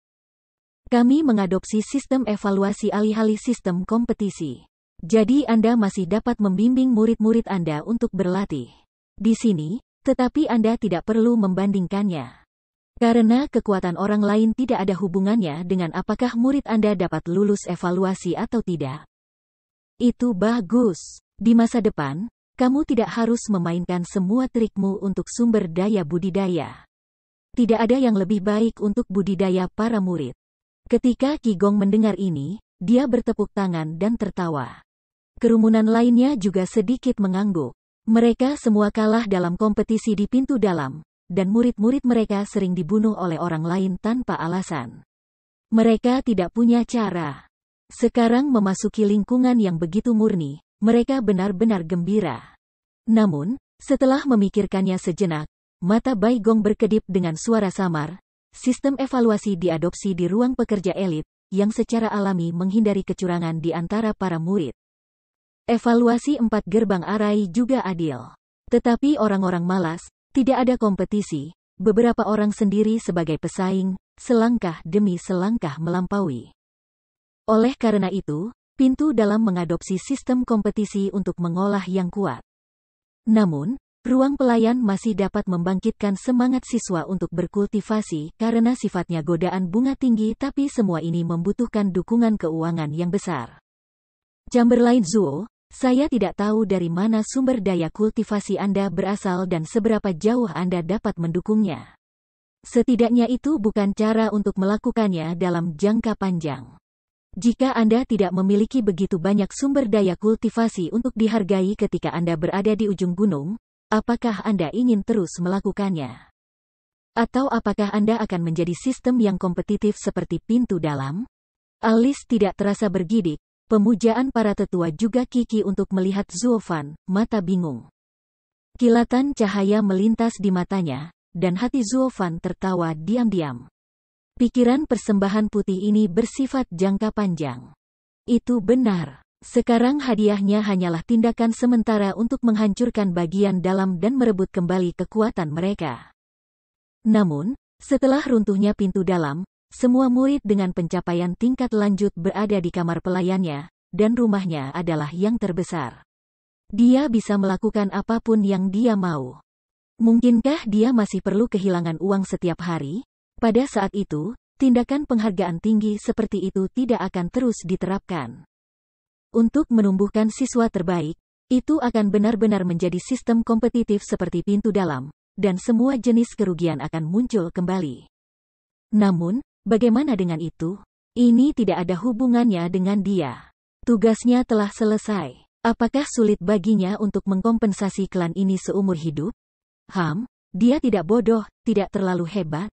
Kami mengadopsi sistem evaluasi alih-alih sistem kompetisi. Jadi Anda masih dapat membimbing murid-murid Anda untuk berlatih di sini, tetapi Anda tidak perlu membandingkannya. Karena kekuatan orang lain tidak ada hubungannya dengan apakah murid Anda dapat lulus evaluasi atau tidak. Itu bagus. Di masa depan, kamu tidak harus memainkan semua trikmu untuk sumber daya budidaya. Tidak ada yang lebih baik untuk budidaya para murid. Ketika Qi Gong mendengar ini, dia bertepuk tangan dan tertawa. Kerumunan lainnya juga sedikit mengangguk. Mereka semua kalah dalam kompetisi di pintu dalam, dan murid-murid mereka sering dibunuh oleh orang lain tanpa alasan. Mereka tidak punya cara. Sekarang memasuki lingkungan yang begitu murni, mereka benar-benar gembira. Namun, setelah memikirkannya sejenak, mata Bai Gong berkedip dengan suara samar. Sistem evaluasi diadopsi di ruang pekerja elit, yang secara alami menghindari kecurangan di antara para murid. Evaluasi 4 gerbang arai juga adil. Tetapi orang-orang malas, tidak ada kompetisi, beberapa orang sendiri sebagai pesaing, selangkah demi selangkah melampaui. Oleh karena itu, pintu dalam mengadopsi sistem kompetisi untuk mengolah yang kuat. Namun, ruang pelayan masih dapat membangkitkan semangat siswa untuk berkultivasi karena sifatnya godaan bunga tinggi, tapi semua ini membutuhkan dukungan keuangan yang besar. Chamberlain Zuo, saya tidak tahu dari mana sumber daya kultivasi Anda berasal dan seberapa jauh Anda dapat mendukungnya. Setidaknya itu bukan cara untuk melakukannya dalam jangka panjang. Jika Anda tidak memiliki begitu banyak sumber daya kultivasi untuk dihargai ketika Anda berada di ujung gunung, apakah Anda ingin terus melakukannya? Atau apakah Anda akan menjadi sistem yang kompetitif seperti pintu dalam? Alis tidak terasa bergidik, pemujaan para tetua juga Kiki untuk melihat Zuo Fan, mata bingung. Kilatan cahaya melintas di matanya, dan hati Zuo Fan tertawa diam-diam. Pikiran persembahan putih ini bersifat jangka panjang. Itu benar. Sekarang hadiahnya hanyalah tindakan sementara untuk menghancurkan bagian dalam dan merebut kembali kekuatan mereka. Namun, setelah runtuhnya pintu dalam, semua murid dengan pencapaian tingkat lanjut berada di kamar pelayannya, dan rumahnya adalah yang terbesar. Dia bisa melakukan apapun yang dia mau. Mungkinkah dia masih perlu kehilangan uang setiap hari? Pada saat itu, tindakan penghargaan tinggi seperti itu tidak akan terus diterapkan. Untuk menumbuhkan siswa terbaik, itu akan benar-benar menjadi sistem kompetitif seperti pintu dalam, dan semua jenis kerugian akan muncul kembali. Namun, bagaimana dengan itu? Ini tidak ada hubungannya dengan dia. Tugasnya telah selesai. Apakah sulit baginya untuk mengkompensasi klan ini seumur hidup? Dia tidak bodoh, tidak terlalu hebat.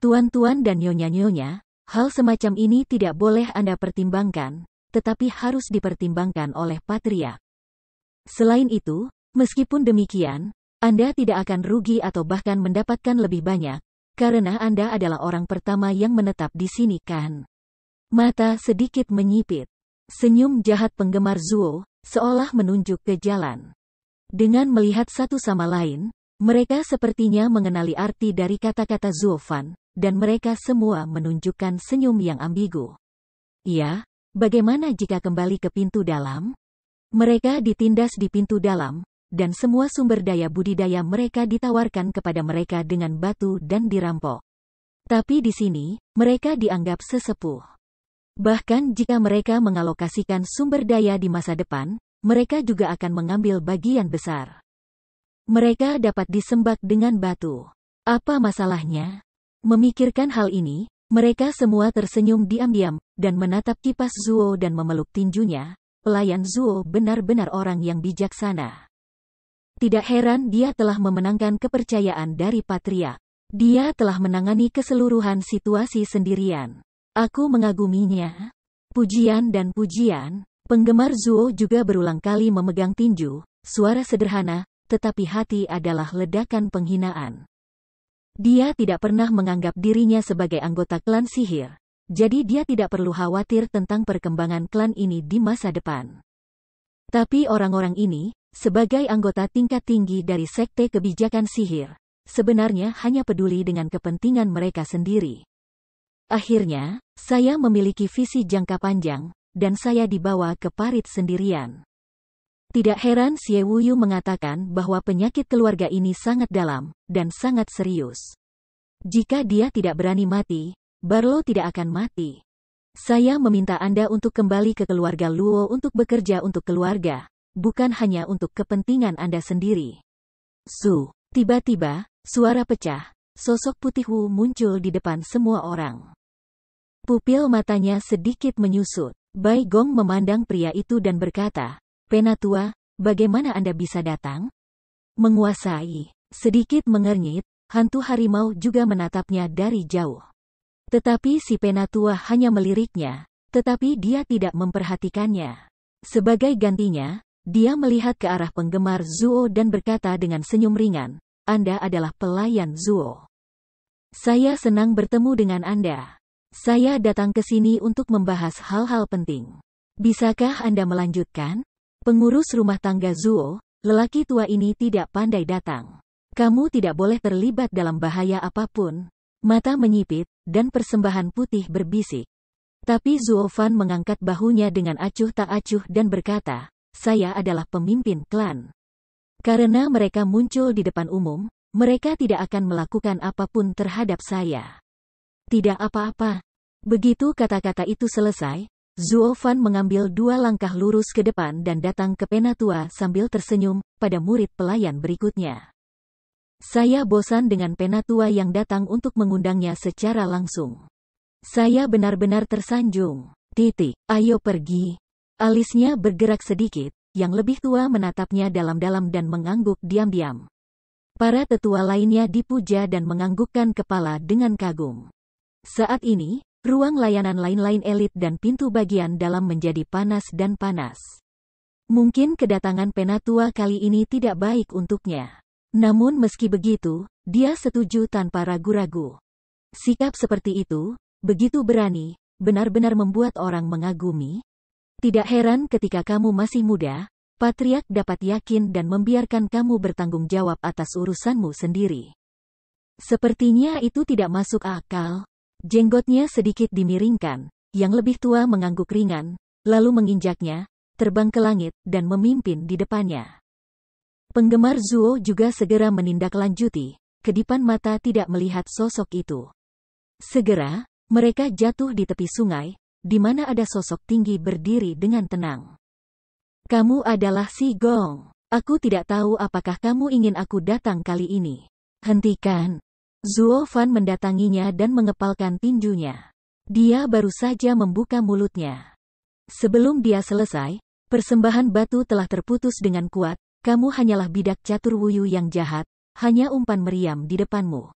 Tuan-tuan dan nyonya-nyonya, hal semacam ini tidak boleh Anda pertimbangkan, tetapi harus dipertimbangkan oleh patriark. Selain itu, meskipun demikian, Anda tidak akan rugi atau bahkan mendapatkan lebih banyak, karena Anda adalah orang pertama yang menetap di sini kan? Mata sedikit menyipit. Senyum jahat penggemar Zuo, seolah menunjuk ke jalan. Dengan melihat satu sama lain, mereka sepertinya mengenali arti dari kata-kata Zuo Fan, dan mereka semua menunjukkan senyum yang ambigu. Ya, bagaimana jika kembali ke pintu dalam? Mereka ditindas di pintu dalam, dan semua sumber daya budidaya mereka ditawarkan kepada mereka dengan batu dan dirampok. Tapi di sini, mereka dianggap sesepuh. Bahkan jika mereka mengalokasikan sumber daya di masa depan, mereka juga akan mengambil bagian besar. Mereka dapat disembah dengan batu. Apa masalahnya? Memikirkan hal ini, mereka semua tersenyum diam-diam, dan menatap kipas Zuo dan memeluk tinjunya. Pelayan Zuo benar-benar orang yang bijaksana. Tidak heran dia telah memenangkan kepercayaan dari Patriark. Dia telah menangani keseluruhan situasi sendirian. Aku mengaguminya. Pujian dan pujian. Penggemar Zuo juga berulang kali memegang tinju, suara sederhana, tetapi hati adalah ledakan penghinaan. Dia tidak pernah menganggap dirinya sebagai anggota klan sihir. Jadi dia tidak perlu khawatir tentang perkembangan klan ini di masa depan. Tapi orang-orang ini, sebagai anggota tingkat tinggi dari sekte kebijakan sihir, sebenarnya hanya peduli dengan kepentingan mereka sendiri. Akhirnya, saya memiliki visi jangka panjang, dan saya dibawa ke parit sendirian. Tidak heran Xie Wuyu mengatakan bahwa penyakit keluarga ini sangat dalam, dan sangat serius. Jika dia tidak berani mati, Barlo tidak akan mati. Saya meminta Anda untuk kembali ke keluarga Luo untuk bekerja untuk keluarga, bukan hanya untuk kepentingan Anda sendiri. Tiba-tiba, suara pecah, sosok putih Wu muncul di depan semua orang. Pupil matanya sedikit menyusut. Bai Gong memandang pria itu dan berkata, "Penatua, bagaimana Anda bisa datang?" Menguasai. Sedikit mengernyit, hantu harimau juga menatapnya dari jauh. Tetapi si Penatua hanya meliriknya, tetapi dia tidak memperhatikannya. Sebagai gantinya, dia melihat ke arah penggemar Zuo dan berkata dengan senyum ringan, "Anda adalah pelayan Zuo. Saya senang bertemu dengan Anda. Saya datang ke sini untuk membahas hal-hal penting. Bisakah Anda melanjutkan?" Pengurus rumah tangga Zuo, lelaki tua ini tidak pandai datang. "Kamu tidak boleh terlibat dalam bahaya apapun." Mata menyipit, dan persembahan putih berbisik. Tapi Zuo Fan mengangkat bahunya dengan acuh tak acuh dan berkata, "Saya adalah pemimpin klan. Karena mereka muncul di depan umum, mereka tidak akan melakukan apapun terhadap saya." "Tidak apa-apa." Begitu kata-kata itu selesai, Zuo Fan mengambil 2 langkah lurus ke depan dan datang ke Penatua sambil tersenyum pada murid pelayan berikutnya. "Saya bosan dengan Penatua yang datang untuk mengundangnya secara langsung. Saya benar-benar tersanjung. Ayo pergi." Alisnya bergerak sedikit, yang lebih tua menatapnya dalam-dalam dan mengangguk diam-diam. Para tetua lainnya dipuja dan menganggukkan kepala dengan kagum. Saat ini, ruang layanan lain-lain elit dan pintu bagian dalam menjadi panas dan panas. Mungkin kedatangan Penatua kali ini tidak baik untuknya. Namun meski begitu, dia setuju tanpa ragu-ragu. Sikap seperti itu, begitu berani, benar-benar membuat orang mengagumi. Tidak heran ketika kamu masih muda, Patriark dapat yakin dan membiarkan kamu bertanggung jawab atas urusanmu sendiri. Sepertinya itu tidak masuk akal. Jenggotnya sedikit dimiringkan, yang lebih tua mengangguk ringan, lalu menginjaknya, terbang ke langit, dan memimpin di depannya. Penggemar Zuo juga segera menindaklanjuti, kedipan mata tidak melihat sosok itu. Segera, mereka jatuh di tepi sungai, di mana ada sosok tinggi berdiri dengan tenang. "Kamu adalah Si Gong. Aku tidak tahu apakah kamu ingin aku datang kali ini." "Hentikan." Zuo Fan mendatanginya dan mengepalkan tinjunya. Dia baru saja membuka mulutnya. Sebelum dia selesai, persembahan batu telah terputus dengan kuat. "Kamu hanyalah bidak catur Wuyu yang jahat, hanya umpan meriam di depanmu.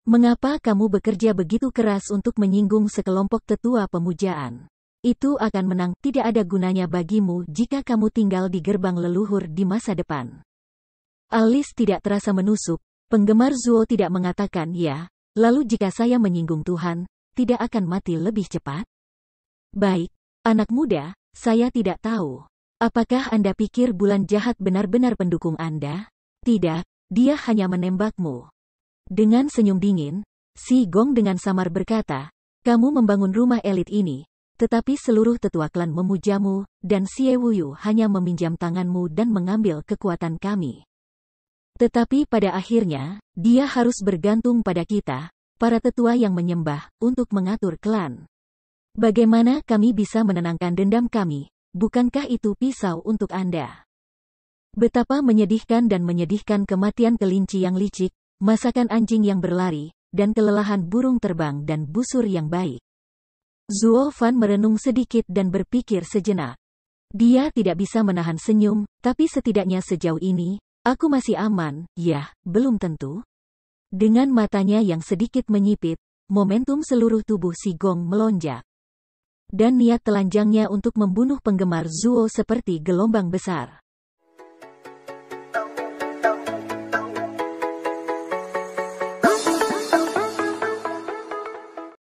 Mengapa kamu bekerja begitu keras untuk menyinggung sekelompok tetua pemujaan? Itu akan menang, tidak ada gunanya bagimu jika kamu tinggal di gerbang leluhur di masa depan." Alis tidak terasa menusuk, penggemar Zuo tidak mengatakan ya, lalu jika saya menyinggung Tuhan, tidak akan mati lebih cepat? "Baik, anak muda, saya tidak tahu. Apakah Anda pikir bulan jahat benar-benar pendukung Anda? Tidak, dia hanya menembakmu. Dengan senyum dingin, Si Gong dengan samar berkata, kamu membangun rumah elit ini, tetapi seluruh tetua klan memujamu, dan Xie Wuyu hanya meminjam tanganmu dan mengambil kekuatan kami. Tetapi pada akhirnya, dia harus bergantung pada kita, para tetua yang menyembah, untuk mengatur klan. Bagaimana kami bisa menenangkan dendam kami? Bukankah itu pisau untuk Anda? Betapa menyedihkan dan menyedihkan kematian kelinci yang licik, masakan anjing yang berlari, dan kelelahan burung terbang dan busur yang baik. Zuo Fan merenung sedikit dan berpikir sejenak. Dia tidak bisa menahan senyum, tapi setidaknya sejauh ini, aku masih aman, ya, belum tentu. Dengan matanya yang sedikit menyipit, momentum seluruh tubuh Si Gong melonjak. Dan niat telanjangnya untuk membunuh penggemar Zuo seperti gelombang besar.